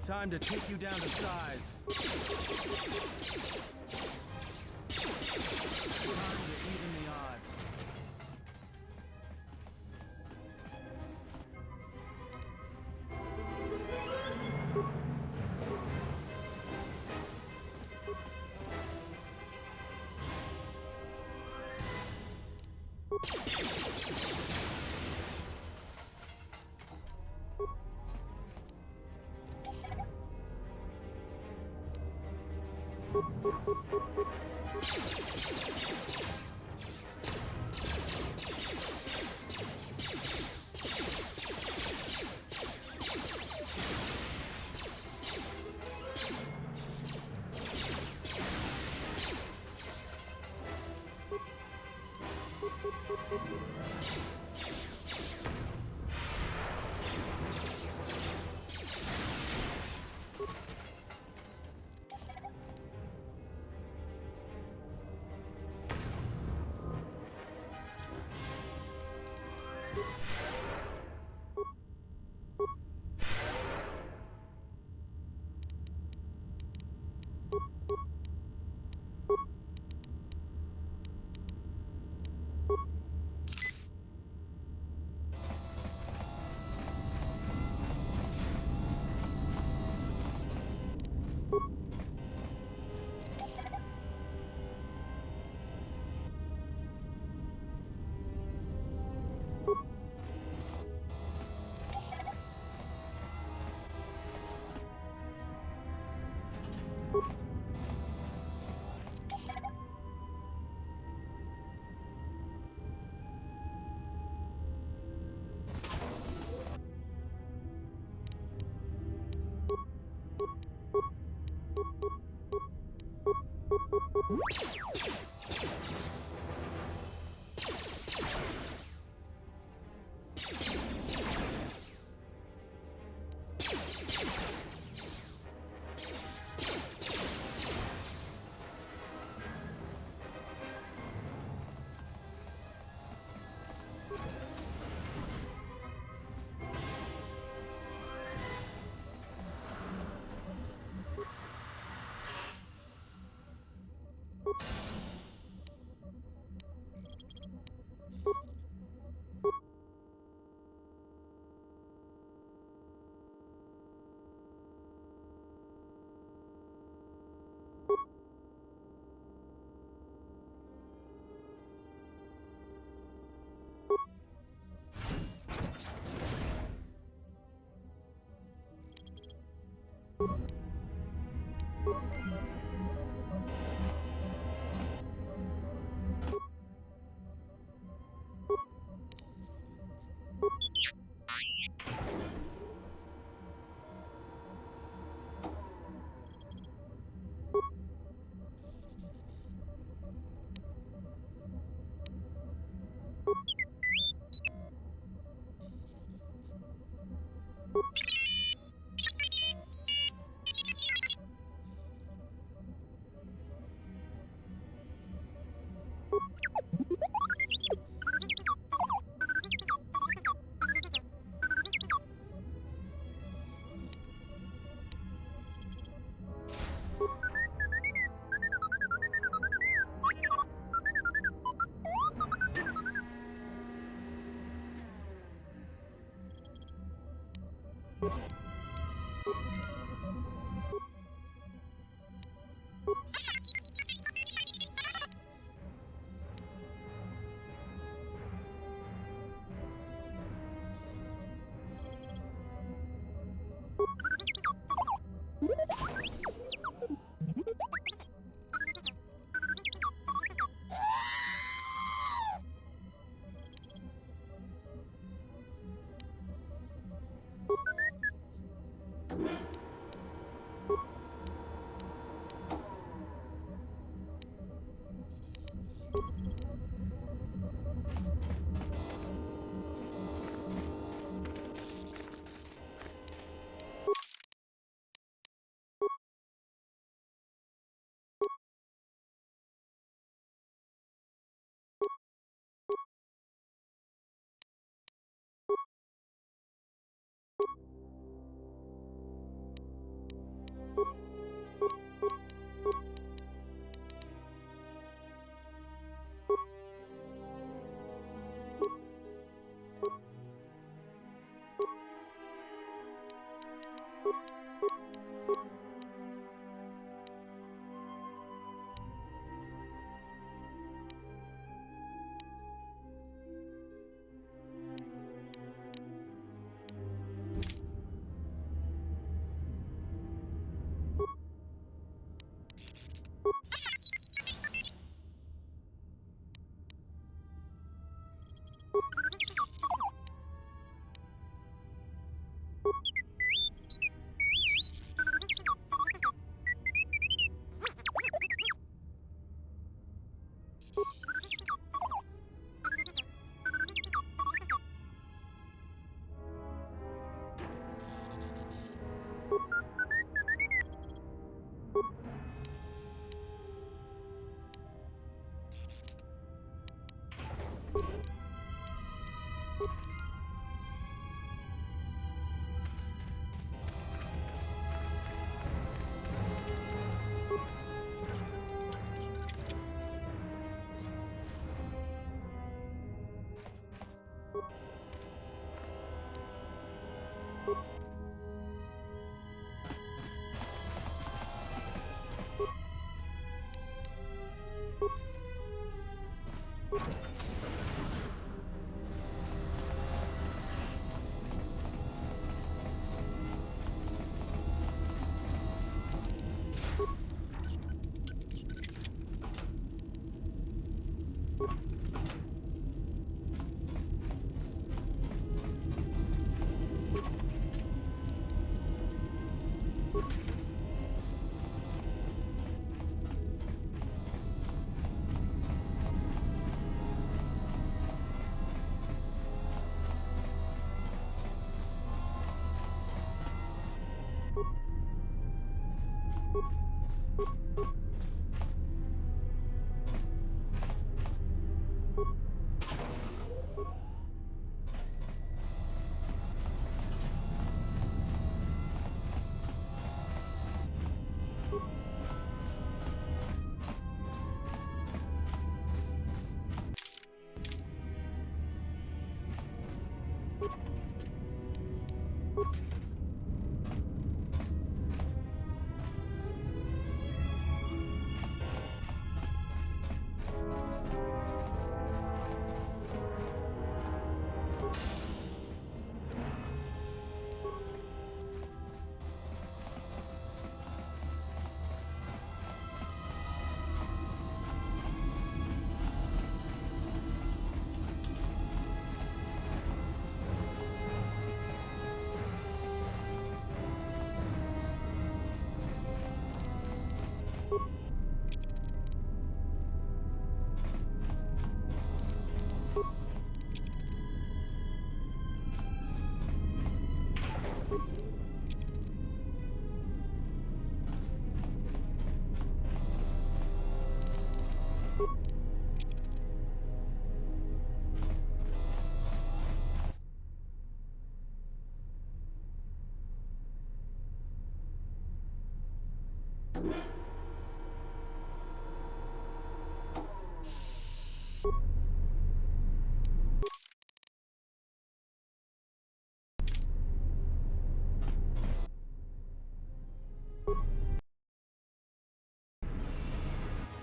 Time to take you down to size. Time to even the odds.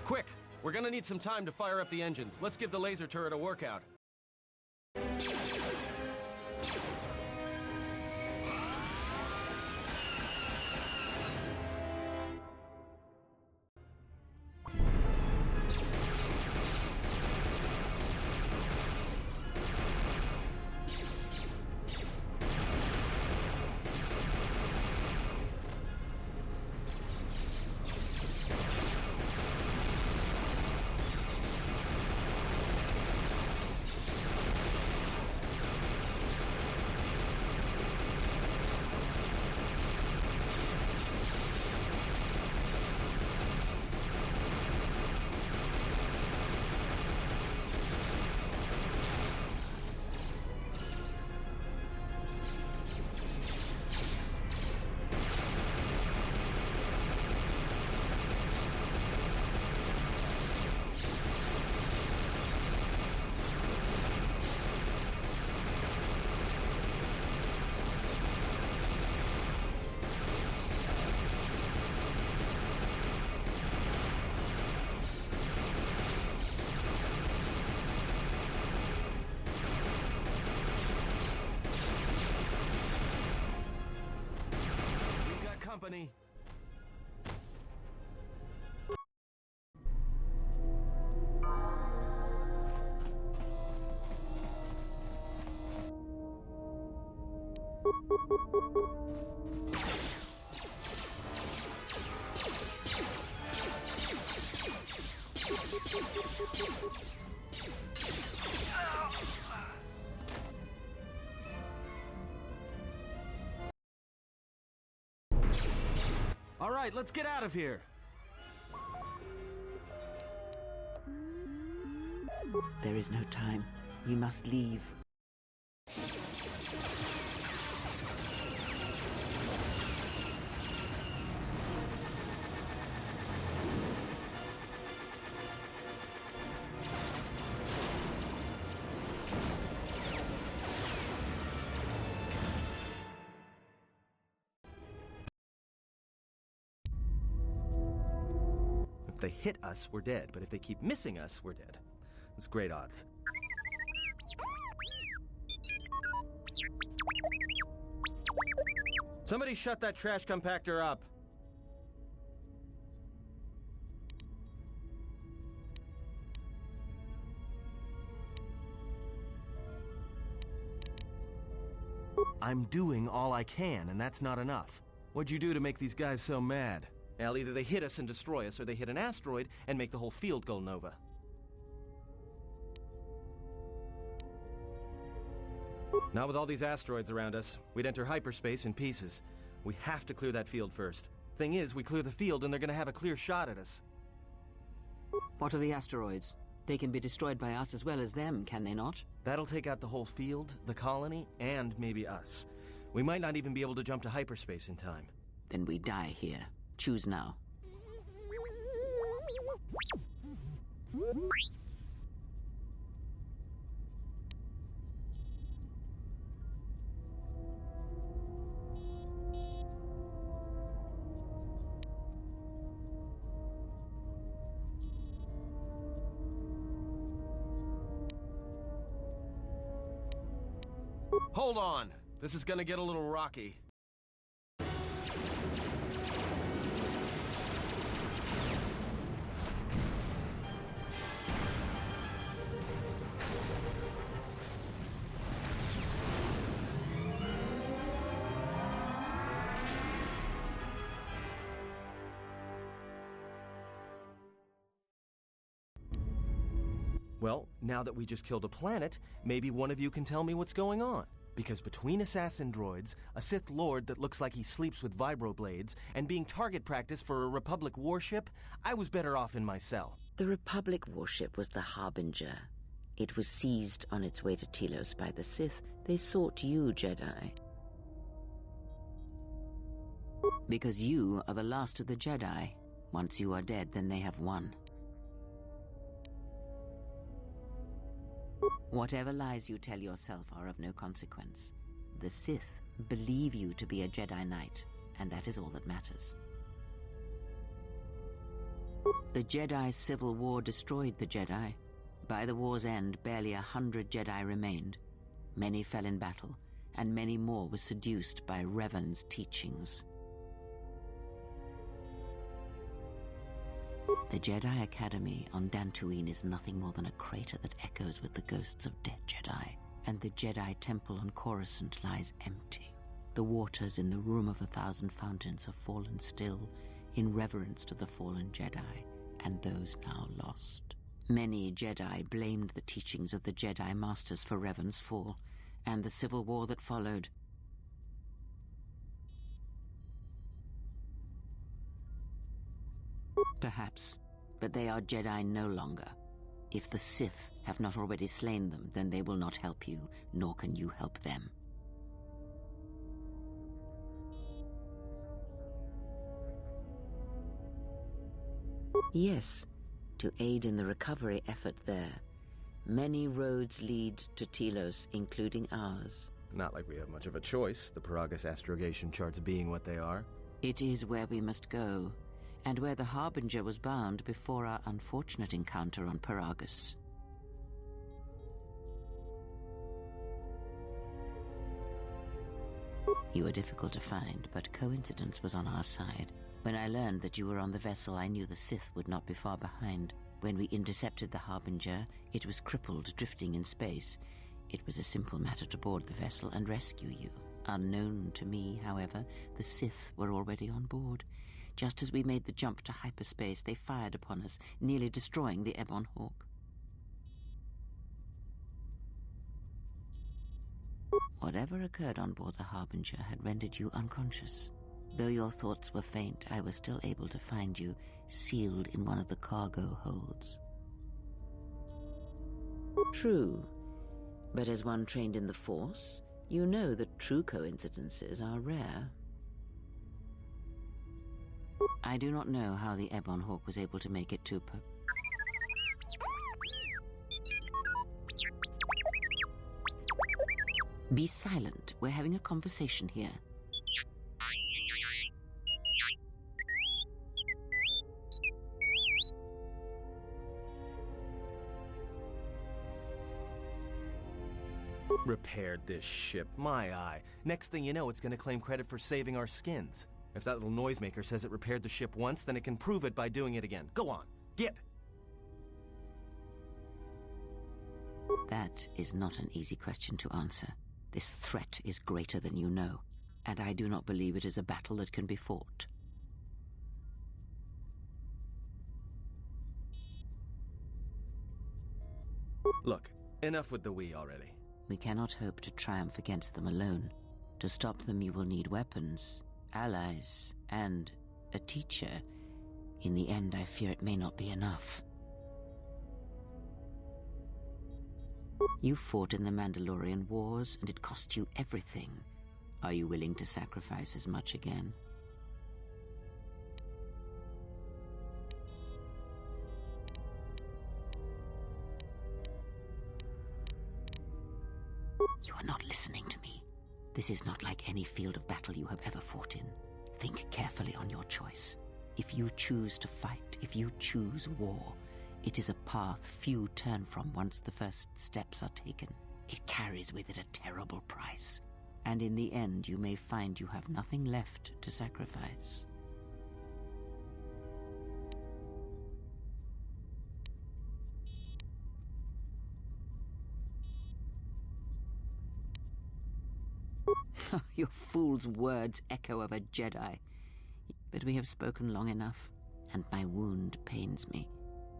Quick! We're gonna need some time to fire up the engines. Let's give the laser turret a workout. Company. All right, let's get out of here. There is no time. We must leave. If they hit us, we're dead, but if they keep missing us, we're dead. It's great odds. Somebody shut that trash compactor up. I'm doing all I can, and that's not enough. What'd you do to make these guys so mad? Well, either they hit us and destroy us, or they hit an asteroid and make the whole field go nova. Not with all these asteroids around us. We'd enter hyperspace in pieces. We have to clear that field first. Thing is, we clear the field and they're gonna have a clear shot at us. What are the asteroids? They can be destroyed by us as well as them, can they not? That'll take out the whole field, the colony, and maybe us. We might not even be able to jump to hyperspace in time. Then we die here. Choose now. Hold on! This is gonna get a little rocky. Well, now that we just killed a planet, maybe one of you can tell me what's going on. Because between assassin droids, a Sith Lord that looks like he sleeps with vibroblades, and being target practice for a Republic warship, I was better off in my cell. The Republic warship was the Harbinger. It was seized on its way to Telos by the Sith. They sought you, Jedi. Because you are the last of the Jedi. Once you are dead, then they have won. Whatever lies you tell yourself are of no consequence. The Sith believe you to be a Jedi Knight, and that is all that matters. The Jedi Civil War destroyed the Jedi. By the war's end, barely 100 Jedi remained. Many fell in battle, and many more were seduced by Revan's teachings. The Jedi Academy on Dantooine is nothing more than a crater that echoes with the ghosts of dead Jedi, and the Jedi Temple on Coruscant lies empty. The waters in the Room of 1,000 Fountains have fallen still in reverence to the fallen Jedi and those now lost. Many Jedi blamed the teachings of the Jedi Masters for Revan's fall and the civil war that followed. Perhaps, but they are Jedi no longer. If the Sith have not already slain them, then they will not help you, nor can you help them. Yes, to aid in the recovery effort there. Many roads lead to Telos, including ours. Not like we have much of a choice, the Peragus astrogation charts being what they are. It is where we must go, and where the Harbinger was bound before our unfortunate encounter on Peragus. You were difficult to find, but coincidence was on our side. When I learned that you were on the vessel, I knew the Sith would not be far behind. When we intercepted the Harbinger, it was crippled, drifting in space. It was a simple matter to board the vessel and rescue you. Unknown to me, however, the Sith were already on board. Just as we made the jump to hyperspace, they fired upon us, nearly destroying the Ebon Hawk. Whatever occurred on board the Harbinger had rendered you unconscious. Though your thoughts were faint, I was still able to find you, sealed in one of the cargo holds. True, but as one trained in the Force, you know that true coincidences are rare. I do not know how the Ebon Hawk was able to make it to Be silent. We're having a conversation here. Repaired this ship, my eye. Next thing you know, it's gonna claim credit for saving our skins. If that little noisemaker says it repaired the ship once, then it can prove it by doing it again. Go on, get! That is not an easy question to answer. This threat is greater than you know, and I do not believe it is a battle that can be fought. Look, enough with the we already. We cannot hope to triumph against them alone. To stop them, you will need weapons, allies, and a teacher. In the end, I fear it may not be enough. You fought in the Mandalorian Wars, and it cost you everything. Are you willing to sacrifice as much again? You are not listening to me. This is not like any field of battle you have ever fought in. Think carefully on your choice. If you choose to fight, if you choose war, it is a path few turn from once the first steps are taken. It carries with it a terrible price, and in the end you may find you have nothing left to sacrifice. Your fool's words echo of a Jedi. But we have spoken long enough, and my wound pains me.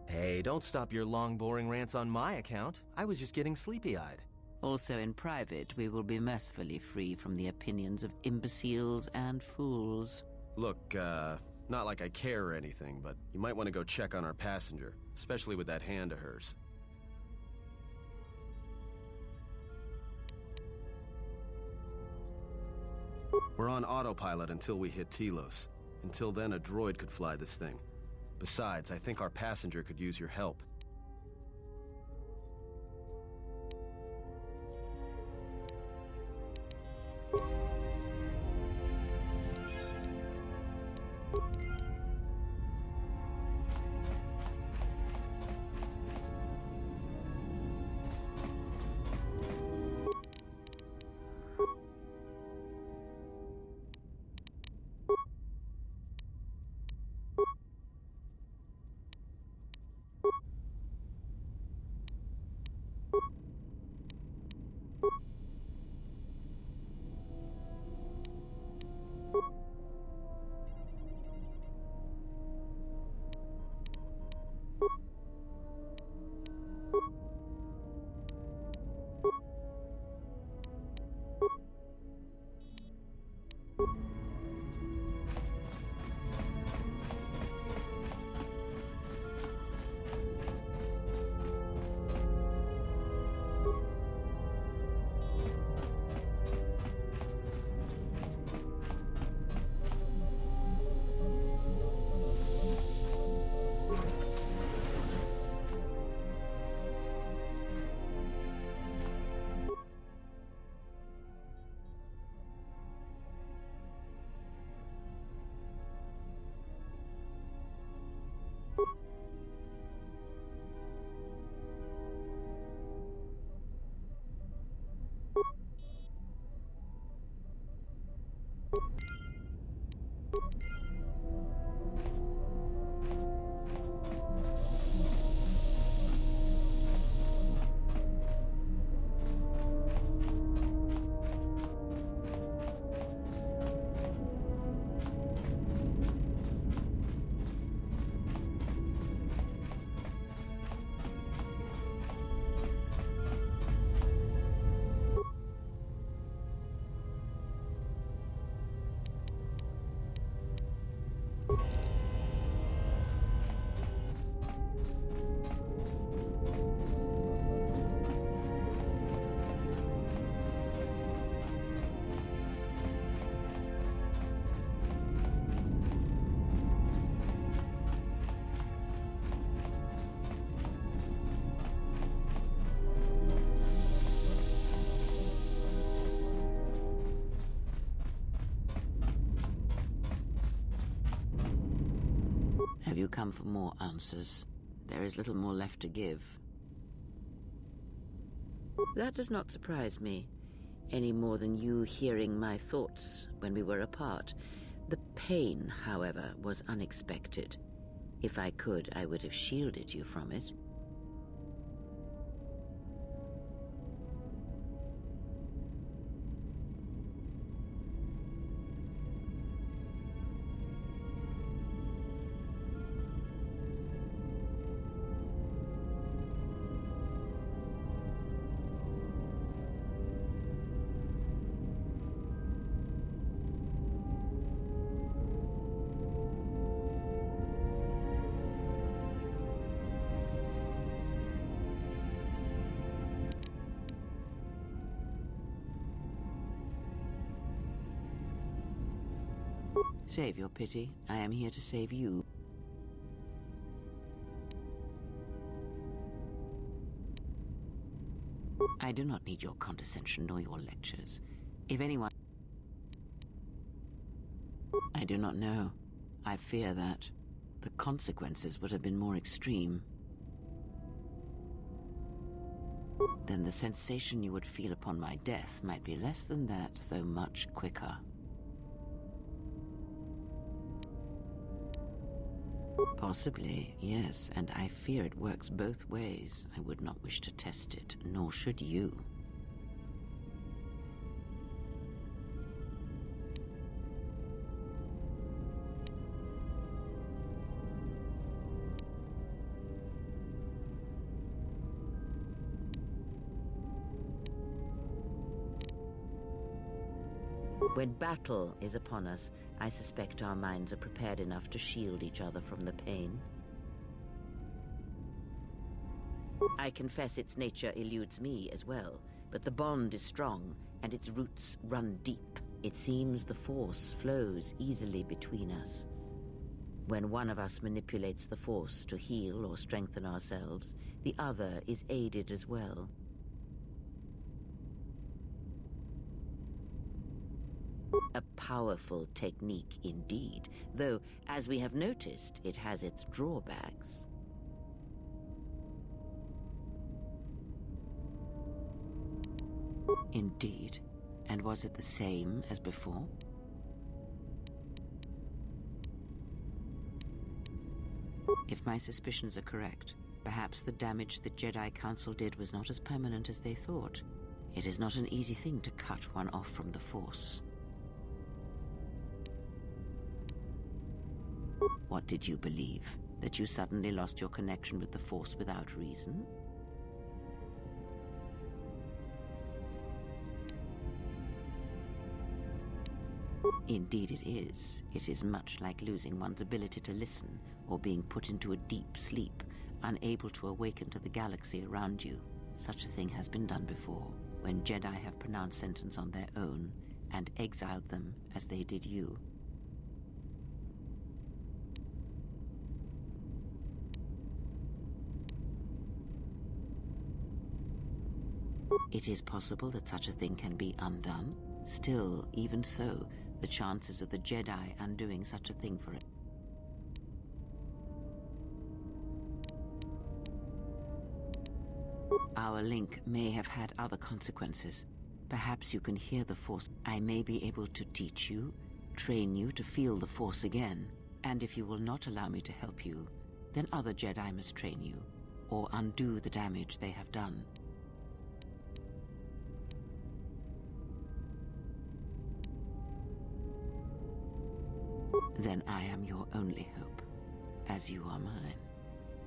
Hey, don't stop your long, boring rants on my account. I was just getting sleepy-eyed. Also in private, we will be mercifully free from the opinions of imbeciles and fools. Look, not like I care or anything, but you might want to go check on our passenger, especially with that hand of hers. We're on autopilot until we hit Telos. Until then, a droid could fly this thing. Besides, I think our passenger could use your help. Have you come for more answers? There is little more left to give. That does not surprise me, any more than you hearing my thoughts when we were apart. The pain, however, was unexpected. If I could, I would have shielded you from it. Save your pity. I am here to save you. I do not need your condescension nor your lectures. If anyone... I do not know. I fear that the consequences would have been more extreme. Then the sensation you would feel upon my death might be less than that, though much quicker. Possibly, yes, and I fear it works both ways. I would not wish to test it, nor should you. When battle is upon us, I suspect our minds are prepared enough to shield each other from the pain. I confess its nature eludes me as well, but the bond is strong and its roots run deep. It seems the force flows easily between us. When one of us manipulates the Force to heal or strengthen ourselves, the other is aided as well. A powerful technique indeed, though, as we have noticed, it has its drawbacks. Indeed. And was it the same as before? If my suspicions are correct, perhaps the damage the Jedi Council did was not as permanent as they thought. It is not an easy thing to cut one off from the Force. What did you believe? That you suddenly lost your connection with the Force without reason? Indeed it is. It is much like losing one's ability to listen, or being put into a deep sleep, unable to awaken to the galaxy around you. Such a thing has been done before, when Jedi have pronounced sentence on their own, and exiled them as they did you. It is possible that such a thing can be undone. Still, even so, the chances of the Jedi undoing such a thing for it. Our link may have had other consequences. Perhaps you can hear the Force. I may be able to teach you, train you to feel the Force again. And if you will not allow me to help you, then other Jedi must train you, or undo the damage they have done. Then I am your only hope, as you are mine.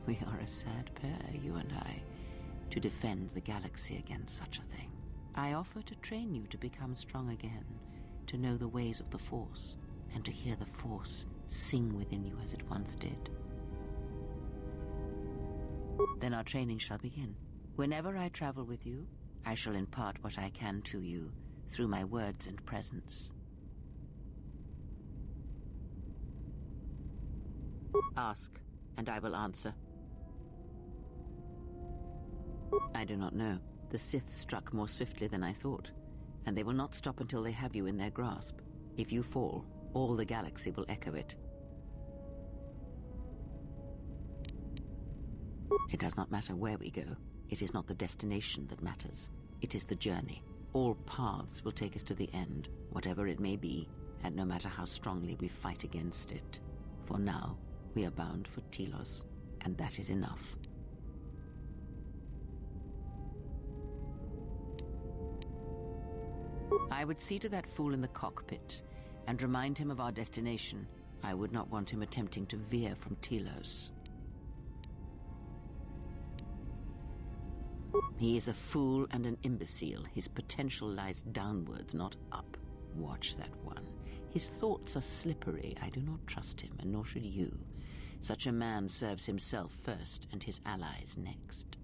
We are a sad pair, you and I, to defend the galaxy against such a thing. I offer to train you to become strong again, to know the ways of the Force, and to hear the Force sing within you as it once did. Then our training shall begin. Whenever I travel with you, I shall impart what I can to you through my words and presence. Ask, and I will answer. I do not know. The Sith struck more swiftly than I thought, and they will not stop until they have you in their grasp. If you fall, all the galaxy will echo it. It does not matter where we go. It is not the destination that matters. It is the journey. All paths will take us to the end, whatever it may be, and no matter how strongly we fight against it. For now, we are bound for Telos, and that is enough. I would see to that fool in the cockpit, and remind him of our destination. I would not want him attempting to veer from Telos. He is a fool and an imbecile. His potential lies downwards, not up. Watch that one. His thoughts are slippery. I do not trust him, and nor should you. Such a man serves himself first, and his allies next.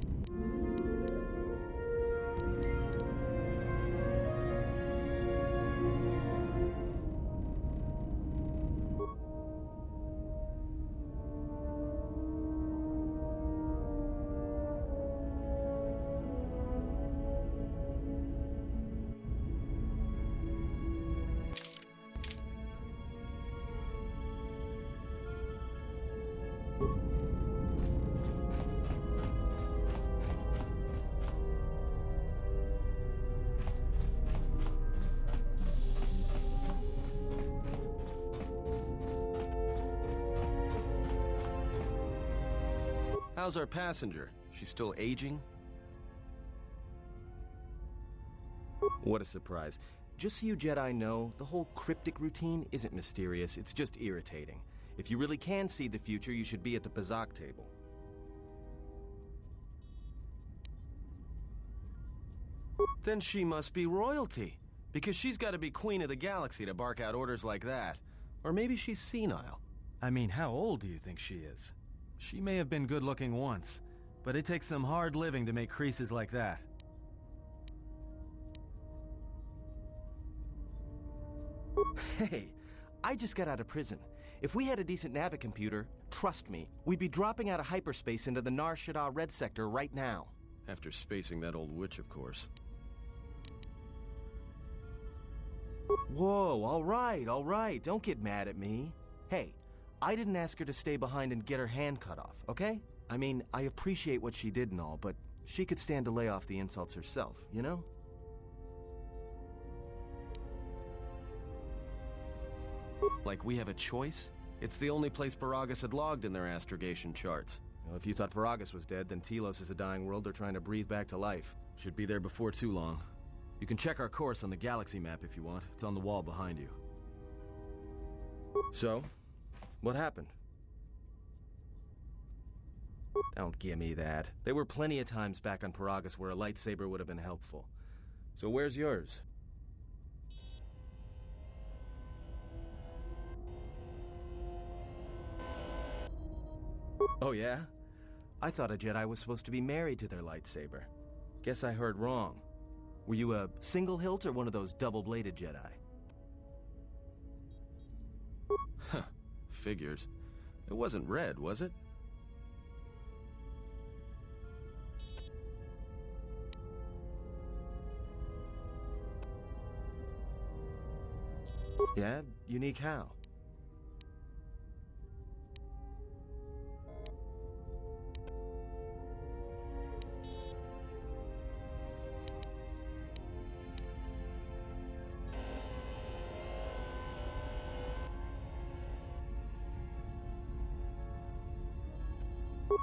How's our passenger? She's still aging? What a surprise. Just so you Jedi know, the whole cryptic routine isn't mysterious, it's just irritating. If you really can see the future, you should be at the Pazak table. Then she must be royalty, because she's got to be queen of the galaxy to bark out orders like that. Or maybe she's senile. I mean, how old do you think she is? She may have been good-looking once, but it takes some hard living to make creases like that. Hey, I just got out of prison. If we had a decent navicomputer, trust me, we'd be dropping out of hyperspace into the Nar Shaddaa Red Sector right now. After spacing that old witch, of course. Whoa, all right, don't get mad at me. Hey, I didn't ask her to stay behind and get her hand cut off, okay? I mean, I appreciate what she did and all, but she could stand to lay off the insults herself, you know? Like we have a choice? It's the only place Paragus had logged in their astrogation charts. Well, if you thought Paragus was dead, then Telos is a dying world they're trying to breathe back to life. Should be there before too long. You can check our course on the galaxy map if you want. It's on the wall behind you. So, what happened? Don't give me that. There were plenty of times back on Paragus where a lightsaber would have been helpful. So where's yours? Oh yeah? I thought a Jedi was supposed to be married to their lightsaber. Guess I heard wrong. Were you a single hilt or one of those double-bladed Jedi? Huh. Figures. It wasn't red, was it? Yeah? Unique how?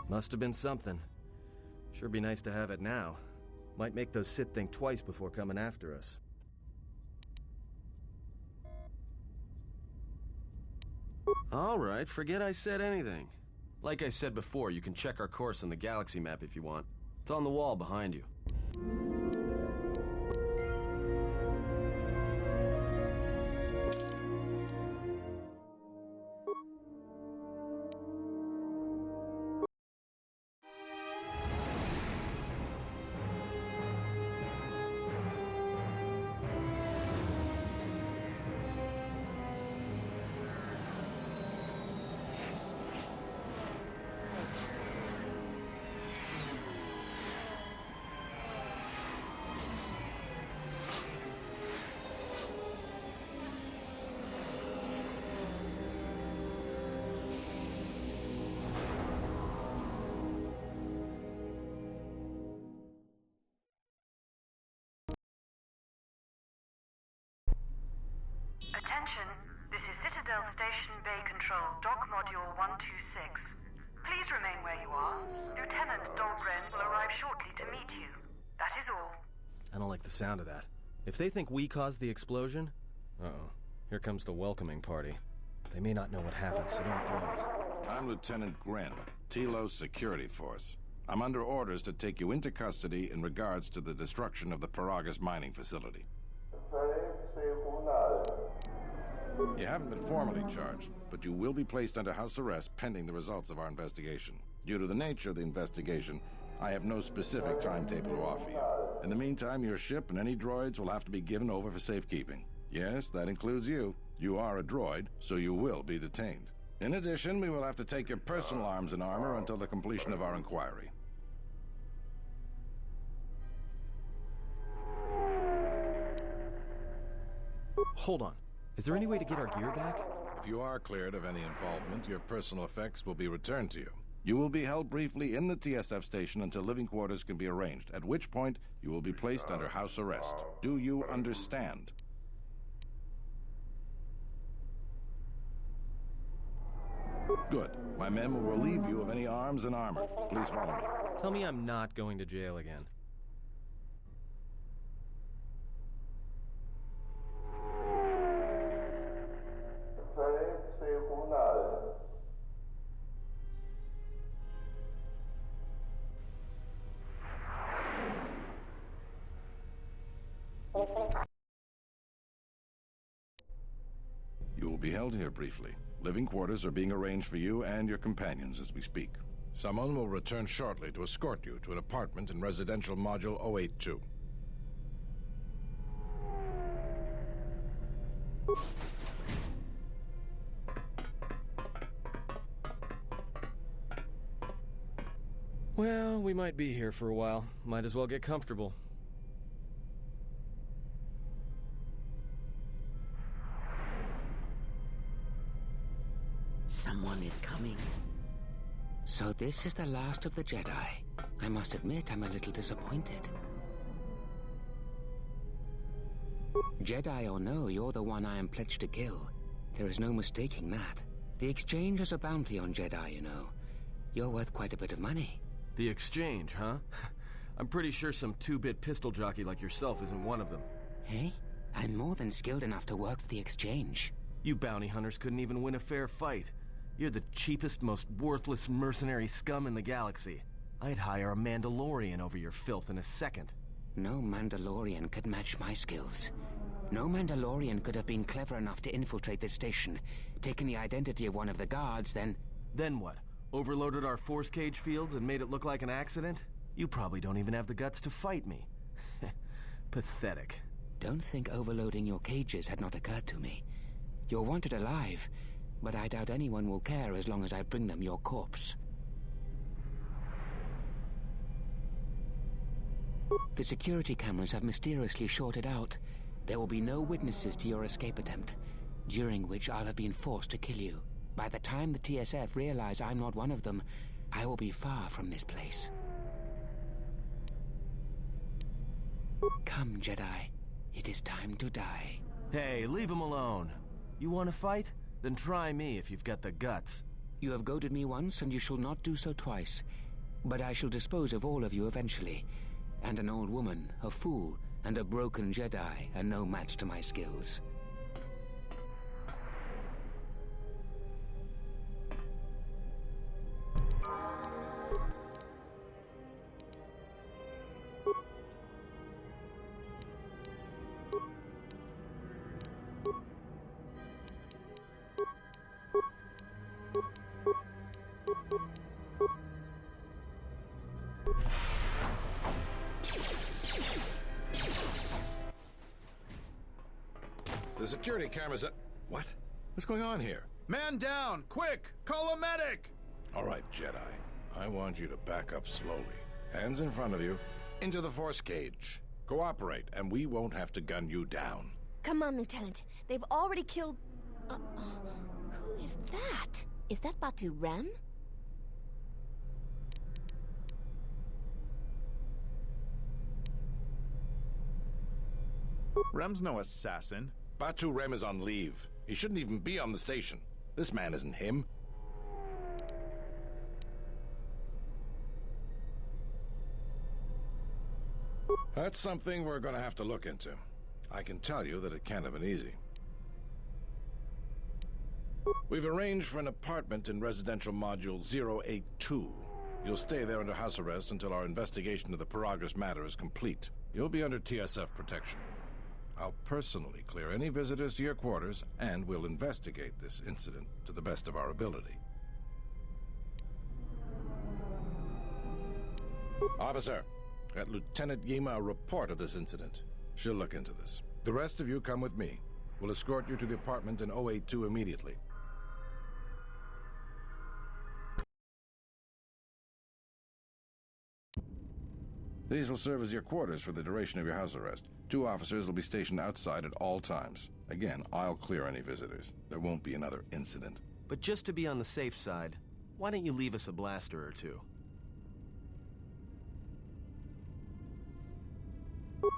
Must have been something. Sure be nice to have it now. Might make those Sith think twice before coming after us. Alright, forget I said anything. Like I said before, you can check our course on the galaxy map if you want. It's on the wall behind you. Attention, this is Citadel Station Bay Control, Dock Module 126. Please remain where you are. Lieutenant Dahlgren will arrive shortly to meet you. That is all. I don't like the sound of that. If they think we caused the explosion... Uh-oh. Here comes the welcoming party. They may not know what happened, so don't blow it. I'm Lieutenant Gren, Telos Security Force. I'm under orders to take you into custody in regards to the destruction of the Paragus mining facility. You haven't been formally charged, but you will be placed under house arrest pending the results of our investigation. Due to the nature of the investigation, I have no specific timetable to offer you. In the meantime, your ship and any droids will have to be given over for safekeeping. Yes, that includes you. You are a droid, so you will be detained. In addition, we will have to take your personal arms and armor until the completion of our inquiry. Hold on. Is there any way to get our gear back? If you are cleared of any involvement, your personal effects will be returned to you. You will be held briefly in the TSF station until living quarters can be arranged, at which point you will be placed under house arrest. Do you understand? Good. My men will relieve you of any arms and armor. Please follow me. Tell me I'm not going to jail again. You will be held here briefly. Living quarters are being arranged for you and your companions as we speak. Someone will return shortly to escort you to an apartment in Residential Module 082. Well, we might be here for a while. Might as well get comfortable. Someone is coming. So this is the last of the Jedi. I must admit I'm a little disappointed. Jedi or no, you're the one I am pledged to kill. There is no mistaking that. The exchange has a bounty on Jedi, you know. You're worth quite a bit of money. The exchange, huh? I'm pretty sure some two-bit pistol jockey like yourself isn't one of them. Hey? I'm more than skilled enough to work for the exchange. You bounty hunters couldn't even win a fair fight. You're the cheapest, most worthless mercenary scum in the galaxy. I'd hire a Mandalorian over your filth in a second. No Mandalorian could match my skills. No Mandalorian could have been clever enough to infiltrate this station, taken the identity of one of the guards, then... Then what? Overloaded our force cage fields and made it look like an accident? You probably don't even have the guts to fight me. Pathetic. Don't think overloading your cages had not occurred to me. You're wanted alive, but I doubt anyone will care as long as I bring them your corpse. The security cameras have mysteriously shorted out. There will be no witnesses to your escape attempt, during which I'll have been forced to kill you. By the time the TSF realize I'm not one of them, I will be far from this place. Come, Jedi. It is time to die. Hey, leave him alone. You want to fight? Then try me if you've got the guts. You have goaded me once, and you shall not do so twice. But I shall dispose of all of you eventually. And an old woman, a fool, and a broken Jedi are no match to my skills. The security cameras are... What? What's going on here? Man down! Quick! Call a medic! All right, Jedi. I want you to back up slowly. Hands in front of you. Into the force cage. Cooperate, and we won't have to gun you down. Come on, Lieutenant. They've already killed... who is that? Is that Batu Rem? Rem's no assassin. Batu Rem is on leave. He shouldn't even be on the station. This man isn't him. That's something we're going to have to look into. I can tell you that it can't have been easy. We've arranged for an apartment in residential module 082. You'll stay there under house arrest until our investigation of the Paragus matter is complete. You'll be under TSF protection. I'll personally clear any visitors to your quarters, and we'll investigate this incident to the best of our ability. Officer, get Lieutenant Yima a report of this incident. She'll look into this. The rest of you come with me. We'll escort you to the apartment in 082 immediately. These will serve as your quarters for the duration of your house arrest. 2 officers will be stationed outside at all times. Again, I'll clear any visitors. There won't be another incident. But just to be on the safe side, why don't you leave us a blaster or two?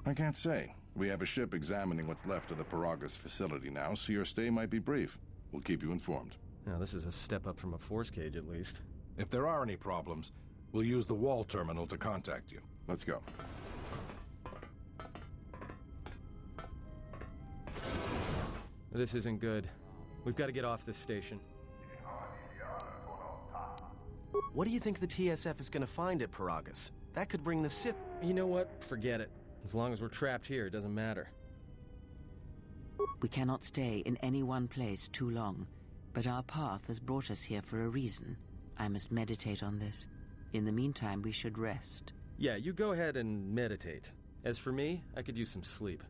I can't say. We have a ship examining what's left of the Paragus facility now, so your stay might be brief. We'll keep you informed. Now, this is a step up from a force cage, at least. If there are any problems, we'll use the wall terminal to contact you. Let's go. This isn't good. We've got to get off this station. What do you think the TSF is going to find at Paragus? That could bring the Sith... You know what? Forget it. As long as we're trapped here, it doesn't matter. We cannot stay in any one place too long, but our path has brought us here for a reason. I must meditate on this. In the meantime, we should rest. Yeah, you go ahead and meditate. As for me, I could use some sleep.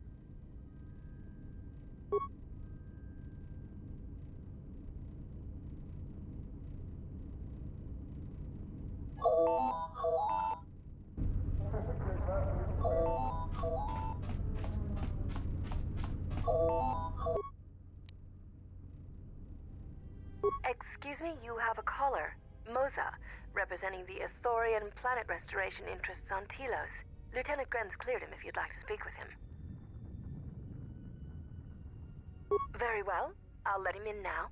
me you have a caller, Moza, representing the Ithorian planet restoration interests on Telos. Lieutenant Grenz cleared him if you'd like to speak with him. Very well. I'll let him in now.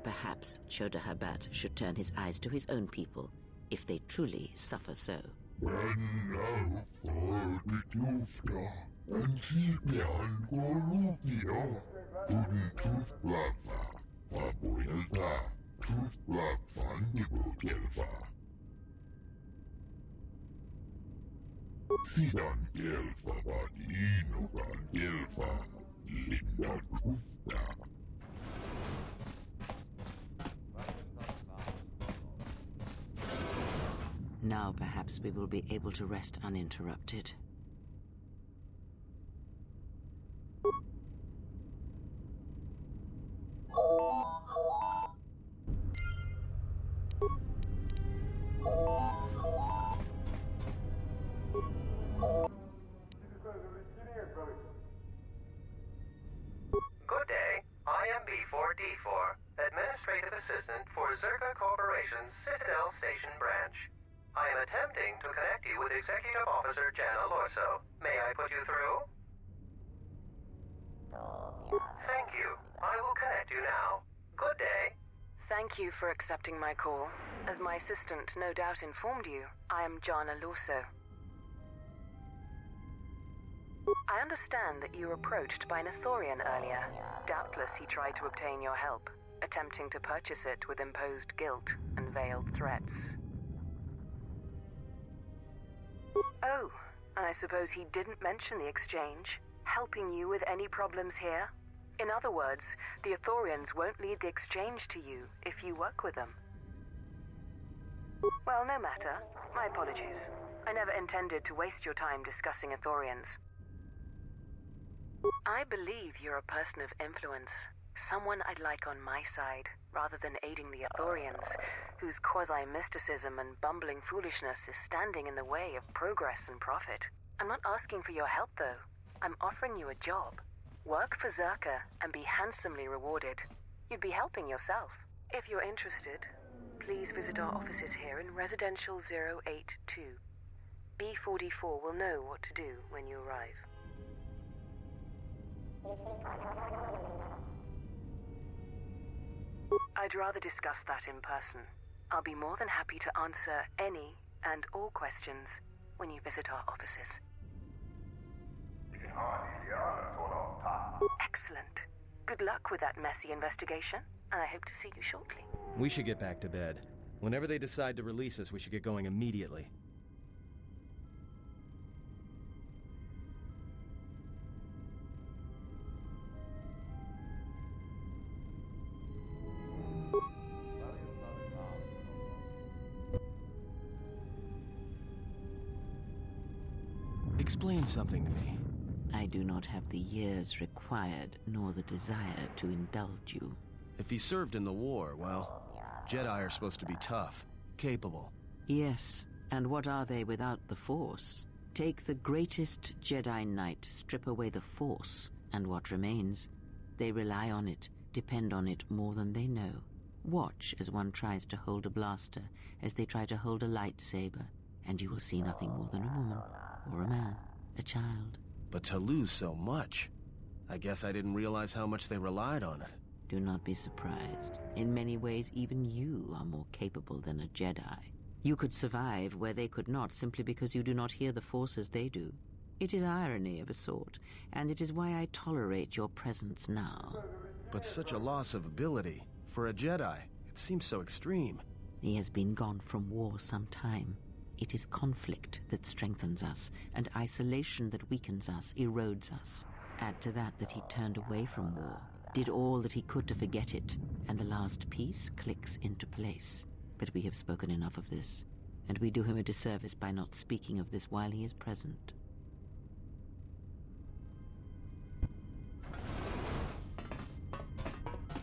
Perhaps Chodahabat should turn his eyes to his own people, if they truly suffer so. Now perhaps we will be able to rest uninterrupted. Good day. I am B4D4, Administrative Assistant for Zerka Corporation's Citadel Station branch. I am attempting to connect you with Executive Officer Jana Lorso. May I put you through? Thank you. I will connect you now. Good day. Thank you for accepting my call. As my assistant no doubt informed you, I am Jana Lorso. I understand that you were approached by an Ithorian earlier. Doubtless he tried to obtain your help, attempting to purchase it with imposed guilt and veiled threats. Oh, and I suppose he didn't mention the exchange, helping you with any problems here? In other words, the Ithorians won't lead the exchange to you if you work with them. Well, no matter. My apologies. I never intended to waste your time discussing Ithorians. I believe you're a person of influence, someone I'd like on my side, rather than aiding the Ithorians, whose quasi-mysticism and bumbling foolishness is standing in the way of progress and profit. I'm not asking for your help, though. I'm offering you a job. Work for Zerka and be handsomely rewarded. You'd be helping yourself. If you're interested, please visit our offices here in Residential 082. B44 will know what to do when you arrive. I'd rather discuss that in person. I'll be more than happy to answer any and all questions when you visit our offices. Excellent. Good luck with that messy investigation, and I hope to see you shortly. We should get back to bed. Whenever they decide to release us, we should get going immediately. Explain something to me. I do not have the years required, nor the desire to indulge you. If he served in the war, well, Jedi are supposed to be tough, capable. Yes, and what are they without the Force? Take the greatest Jedi Knight, strip away the Force, and what remains? They rely on it, depend on it more than they know. Watch as one tries to hold a blaster, as they try to hold a lightsaber, and you will see nothing more than a woman, or a man, a child. But to lose so much, I guess I didn't realize how much they relied on it. Do not be surprised. In many ways, even you are more capable than a Jedi. You could survive where they could not, simply because you do not hear the Force as they do. It is irony of a sort, and it is why I tolerate your presence now. But such a loss of ability. For a Jedi, it seems so extreme. He has been gone from war some time. It is conflict that strengthens us, and isolation that weakens us, erodes us. Add to that he turned away from war, did all that he could to forget it, and the last piece clicks into place. But we have spoken enough of this, and we do him a disservice by not speaking of this while he is present.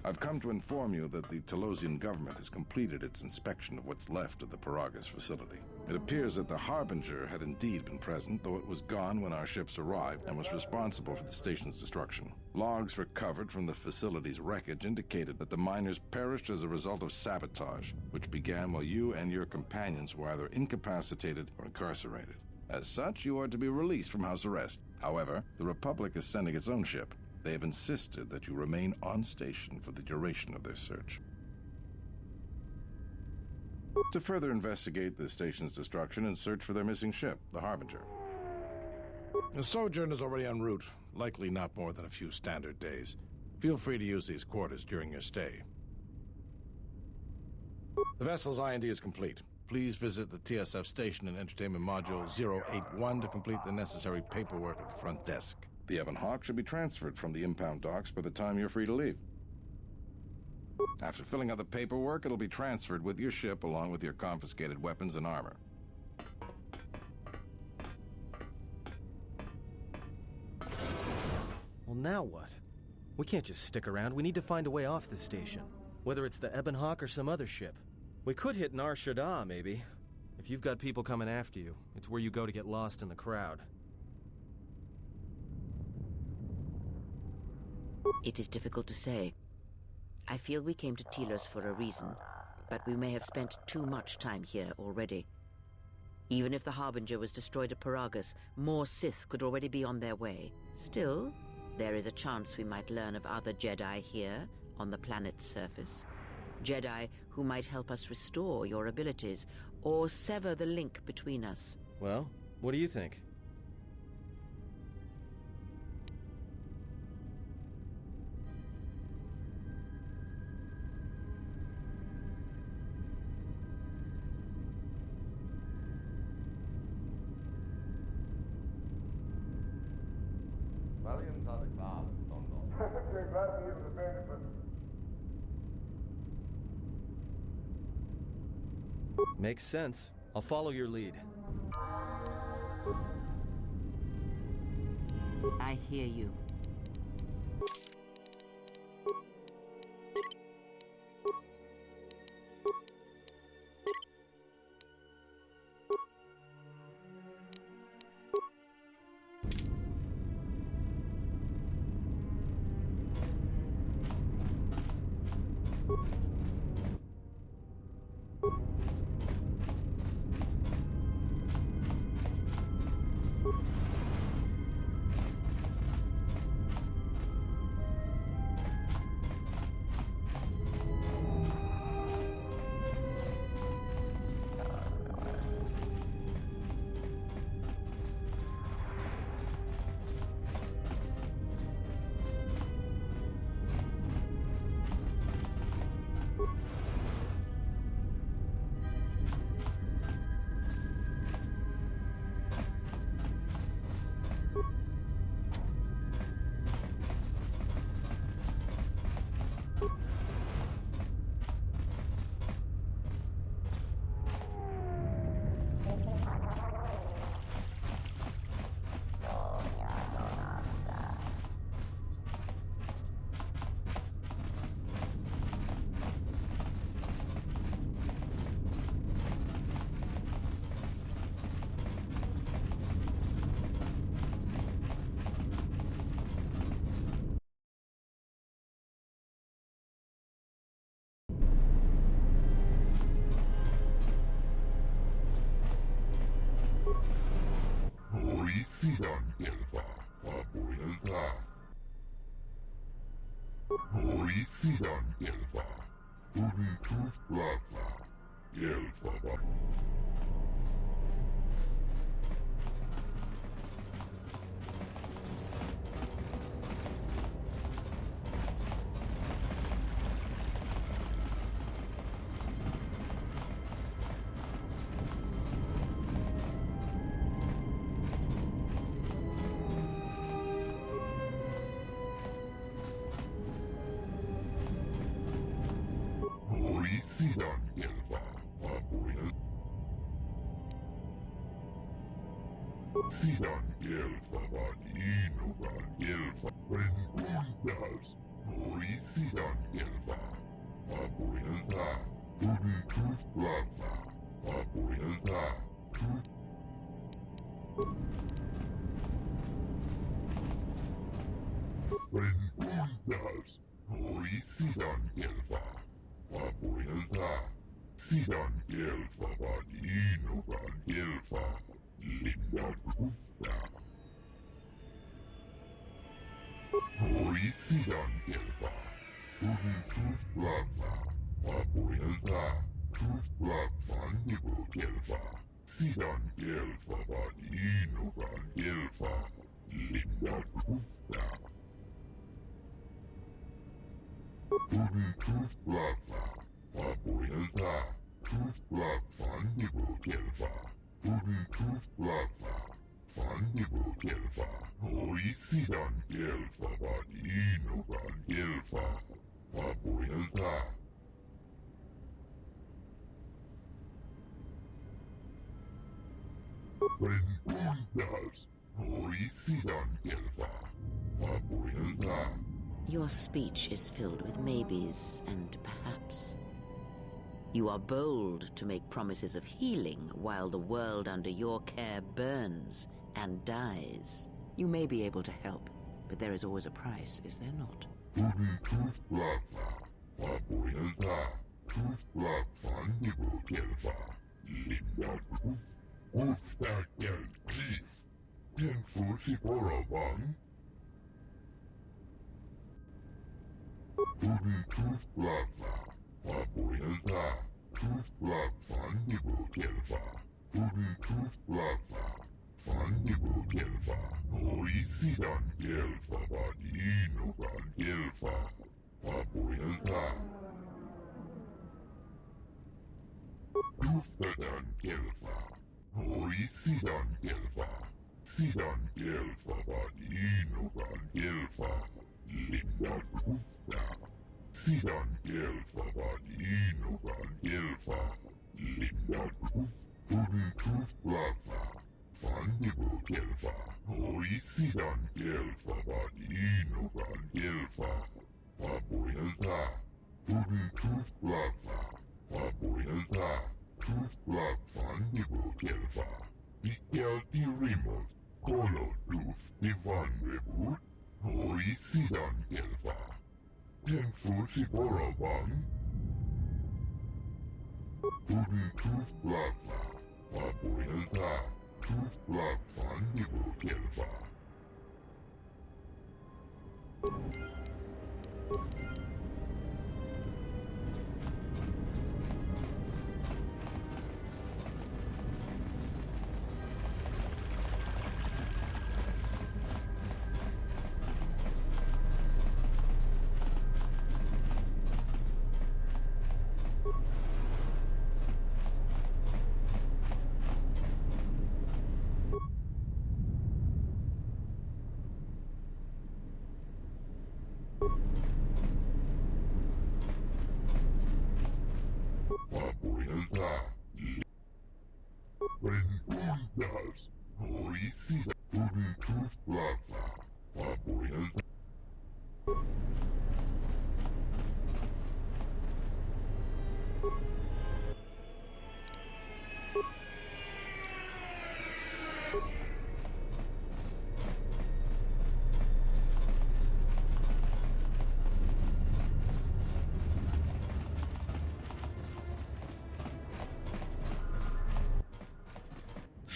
I've come to inform you that the Telosian government has completed its inspection of what's left of the Paragus facility. It appears that the Harbinger had indeed been present, though it was gone when our ships arrived and was responsible for the station's destruction. Logs recovered from the facility's wreckage indicated that the miners perished as a result of sabotage, which began while you and your companions were either incapacitated or incarcerated. As such, you are to be released from house arrest. However, the Republic is sending its own ship. They have insisted that you remain on station for the duration of their search. To further investigate the station's destruction and search for their missing ship, the Harbinger. The sojourn is already en route, likely not more than a few standard days. Feel free to use these quarters during your stay. The vessel's IND is complete. Please visit the TSF station and entertainment module 081 to complete the necessary paperwork at the front desk. The Ebon Hawk should be transferred from the impound docks by the time you're free to leave. After filling out the paperwork, it'll be transferred with your ship along with your confiscated weapons and armor. Well, now what? We can't just stick around. We need to find a way off this station. Whether it's the Ebon Hawk or some other ship. We could hit Nar Shaddaa, maybe. If you've got people coming after you, it's where you go to get lost in the crowd. It is difficult to say. I feel we came to Telos for a reason, but we may have spent too much time here already. Even if the Harbinger was destroyed at Paragus, more Sith could already be on their way. Still, there is a chance we might learn of other Jedi here, on the planet's surface. Jedi who might help us restore your abilities, or sever the link between us. Well, what do you think? Makes sense. I'll follow your lead. I hear you. Your speech is filled with maybes and perhaps. You are bold to make promises of healing while the world under your care burns and dies. You may be able to help, but there is always a price, is there not?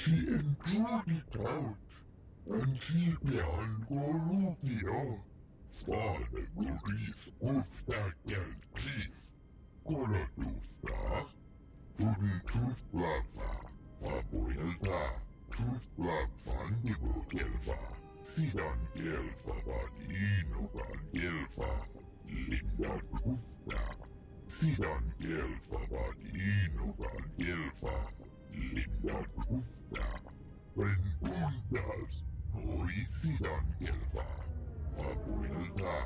She endured it out. Principian corruptio. Fane guris gufta geltis. Coladusta. Tuni trusplava. Fabuelta. Trusplavan dibugelva. Sidan gelfa vadino van gelfa. Linda trufta. Sidan gelfa vadino van gelfa. Linda trufta. Preguntas. Hoy sidan gelfa. Fabuelta.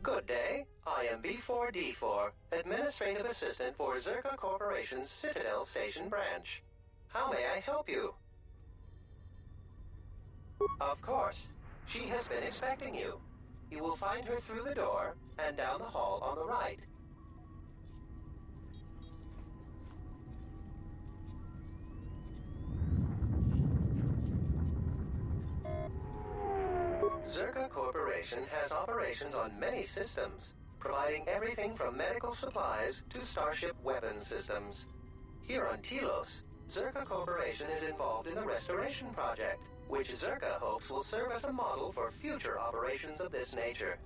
Good day. I am B4D4, Administrative Assistant for Zerka Corporation's Citadel Station branch. How may I help you? Of course. She has been expecting you. You will find her through the door and down the hall on the right. Zerka Corporation has operations on many systems, providing everything from medical supplies to starship weapons systems. Here on Telos, Zerka Corporation is involved in the Restoration Project, which Zerka hopes will serve as a model for future operations of this nature.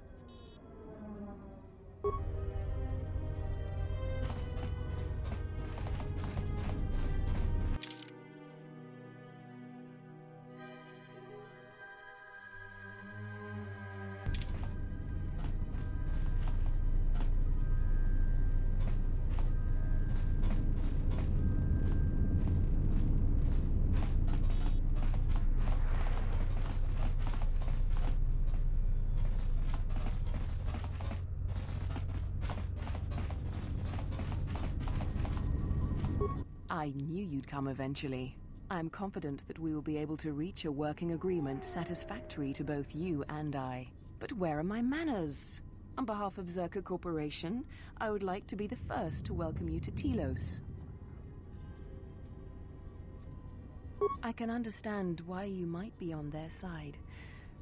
I knew you'd come eventually. I'm confident that we will be able to reach a working agreement satisfactory to both you and I. But where are my manners? On behalf of Zerka Corporation, I would like to be the first to welcome you to Telos. I can understand why you might be on their side,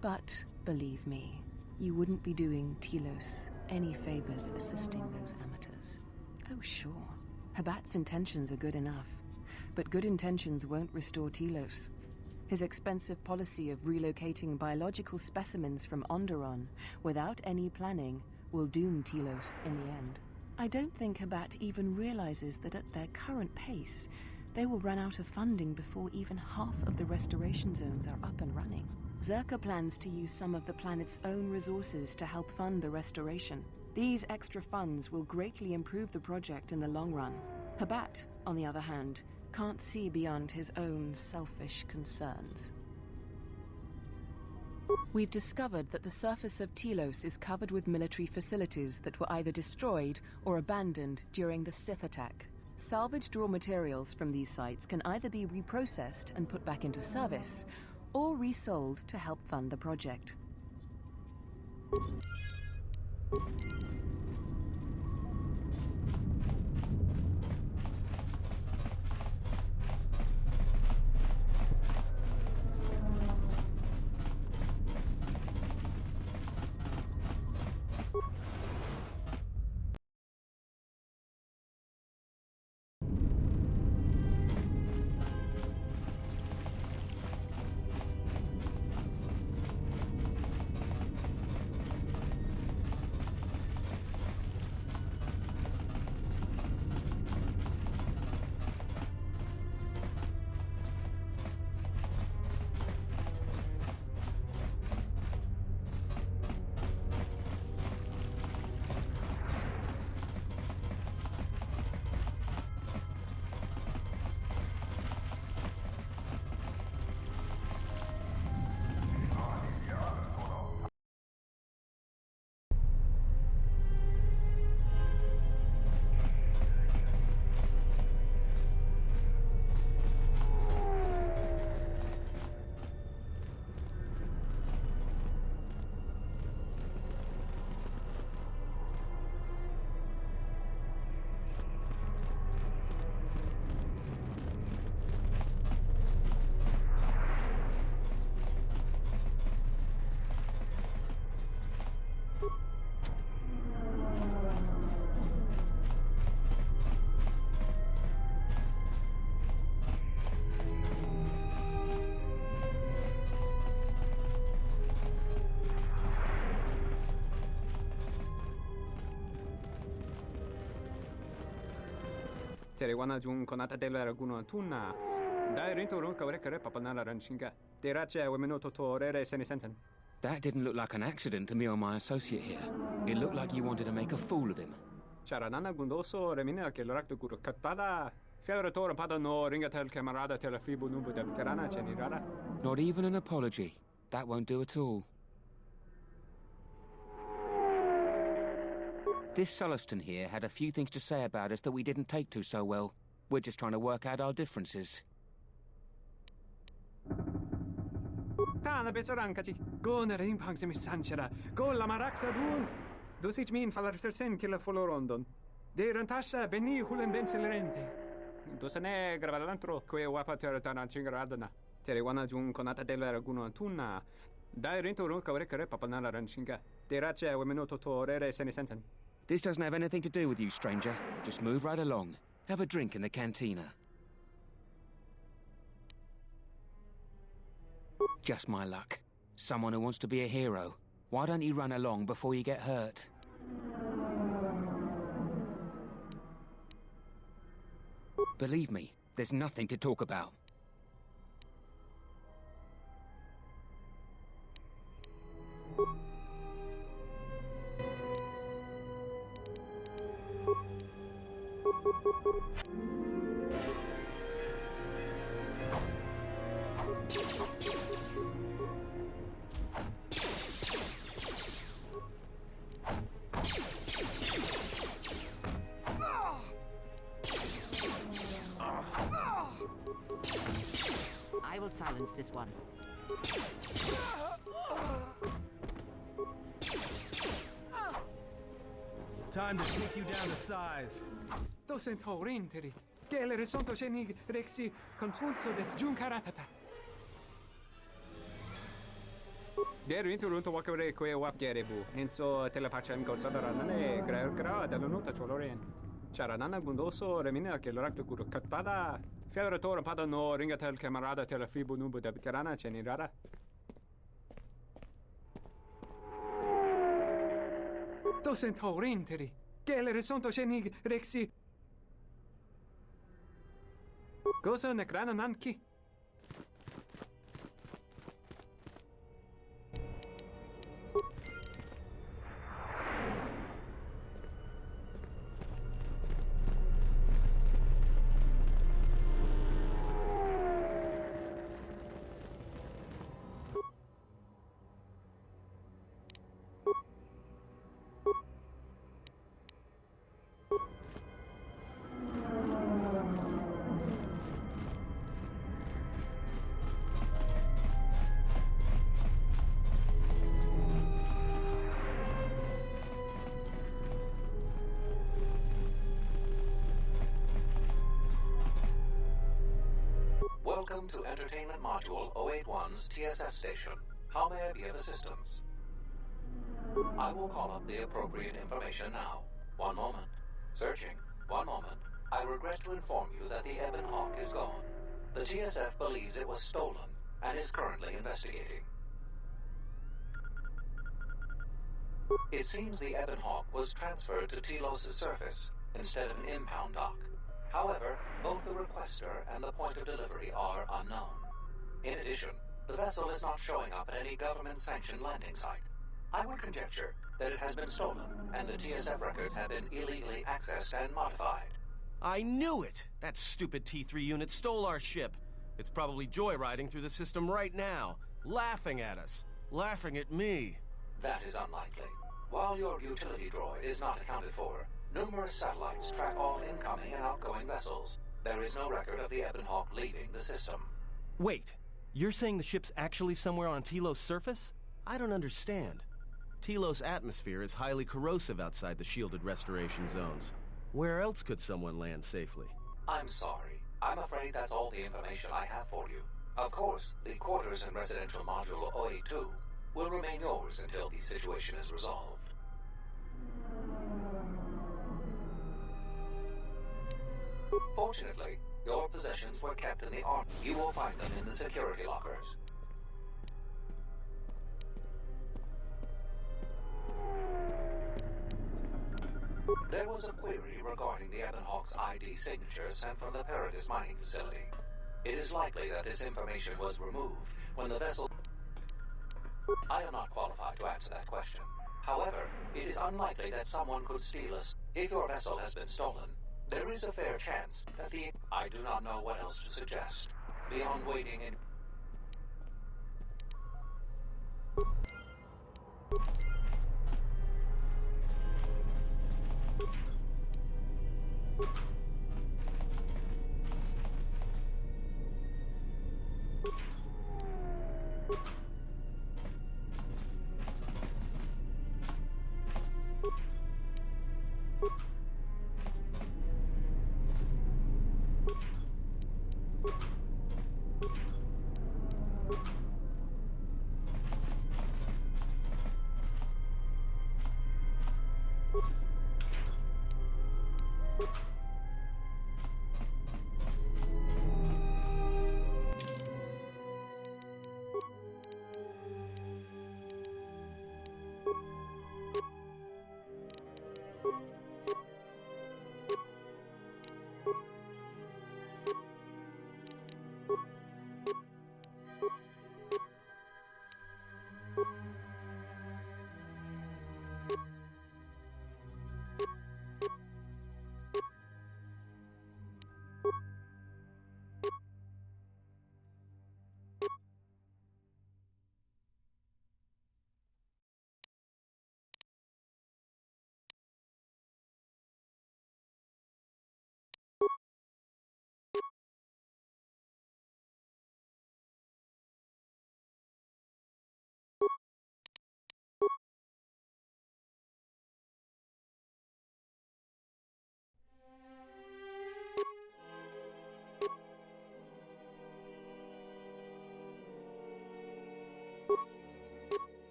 but believe me, you wouldn't be doing Telos any favors assisting those amateurs. Oh, sure. Habat's intentions are good enough, but good intentions won't restore Telos. His expensive policy of relocating biological specimens from Onderon without any planning will doom Telos in the end. I don't think Habat even realizes that at their current pace, they will run out of funding before even half of the restoration zones are up and running. Zerka plans to use some of the planet's own resources to help fund the restoration. These extra funds will greatly improve the project in the long run. Habat, on the other hand, can't see beyond his own selfish concerns. We've discovered that the surface of Telos is covered with military facilities that were either destroyed or abandoned during the Sith attack. Salvaged raw materials from these sites can either be reprocessed and put back into service, or resold to help fund the project. Teriwana jung konata delera guno tuna. Dai rinto runka rekare papanala ranshinga. Derache wemeno totorere senisenten. That didn't look like an accident to me or my associate here. It looked like you wanted to make a fool of him. Charanana gundoso remina che l'orakto guru katpada. Fiaratore pada no ringatel camarada telefibu nubu de veterana cenirara. Not even an apology. That won't do at all. This Sulluston here had a few things to say about us that we didn't take to so well. We're just trying to work out our differences. Tana besarankachi. Go na ring pang semi sanchera. Go la marakta dun. Dosich min falartersen killa folorondon. De rantasha beni hulen benselerente. Dosane gravalantro que wapa teratana chingaradana. Teriwana jung konata delera guno tuna. Dai rinto runka rekare papanala ranshinga. Derache wemeno totorere senisenten. This doesn't have anything to do with you, stranger. Just move right along. Have a drink in the cantina. Just my luck. Someone who wants to be a hero. Why don't you run along before you get hurt? Believe me, there's nothing to talk about. I will silence this one. Time to take you down to size. Docent horrenteri. Gele resonto cenig rexi contulso des juncaratata. Der interunto wakare que wap gerebu. Inso telepachem corsadarane gra dall'unuta cholorien. Charanana gundoso remina che l'orakto guru katpada. Fiaratore pada no ringatel camarada telefibu nubu de veterana cenirara. Docent horrenteri. Gele resonto cenig rexi. Gosa nekrana nanki. Welcome to Entertainment Module 081's TSF station. How may I be of assistance? I will call up the appropriate information now. One moment. Searching. One moment. I regret to inform you that the Ebon Hawk is gone. The TSF believes it was stolen and is currently investigating. It seems the Ebon Hawk was transferred to Telos' surface instead of an impound dock. However, both the requester and the point of delivery are unknown. In addition, the vessel is not showing up at any government-sanctioned landing site. I would conjecture that it has been stolen, and the TSF records have been illegally accessed and modified. I knew it! That stupid T3 unit stole our ship. It's probably joyriding through the system right now, laughing at us, laughing at me. That is unlikely. While your utility droid is not accounted for, numerous satellites track all incoming and outgoing vessels. There is no record of the Ebon Hawk leaving the system. Wait, you're saying the ship's actually somewhere on Telos' surface? I don't understand. Telos' atmosphere is highly corrosive outside the shielded restoration zones. Where else could someone land safely? I'm sorry. I'm afraid that's all the information I have for you. Of course, the quarters in Residential Module 082 will remain yours until the situation is resolved. Fortunately, your possessions were kept in the army. You will find them in the security lockers. There was a query regarding the Ebonhawk's ID signature sent from the Paradis mining facility. It is likely that this information was removed when the vessel... I am not qualified to answer that question. However, it is unlikely that someone could steal us. If your vessel has been stolen, there is a fair chance that the... I do not know what else to suggest. Beyond waiting in...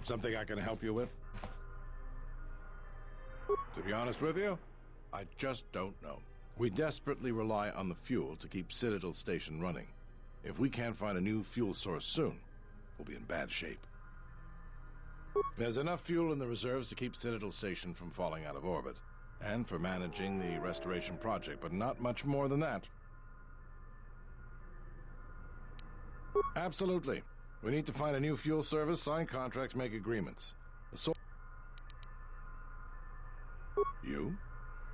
Something I can help you with? To be honest with you, I just don't know. We desperately rely on the fuel to keep Citadel Station running. If we can't find a new fuel source soon, we'll be in bad shape. There's enough fuel in the reserves to keep Citadel Station from falling out of orbit, and for managing the restoration project, but not much more than that. Absolutely. We need to find a new fuel service, sign contracts, make agreements.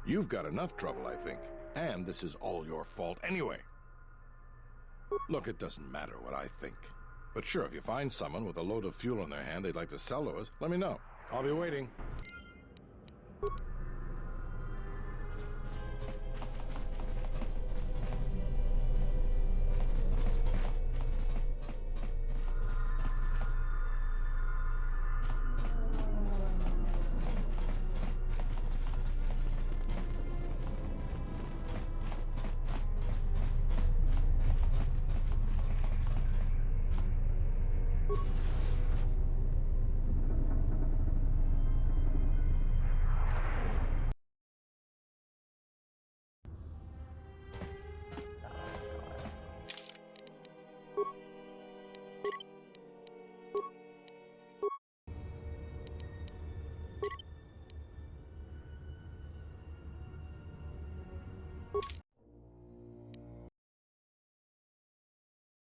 You've got enough trouble, I think. And this is all your fault anyway. Look, it doesn't matter what I think. But sure, if you find someone with a load of fuel in their hand they'd like to sell to us, let me know. I'll be waiting.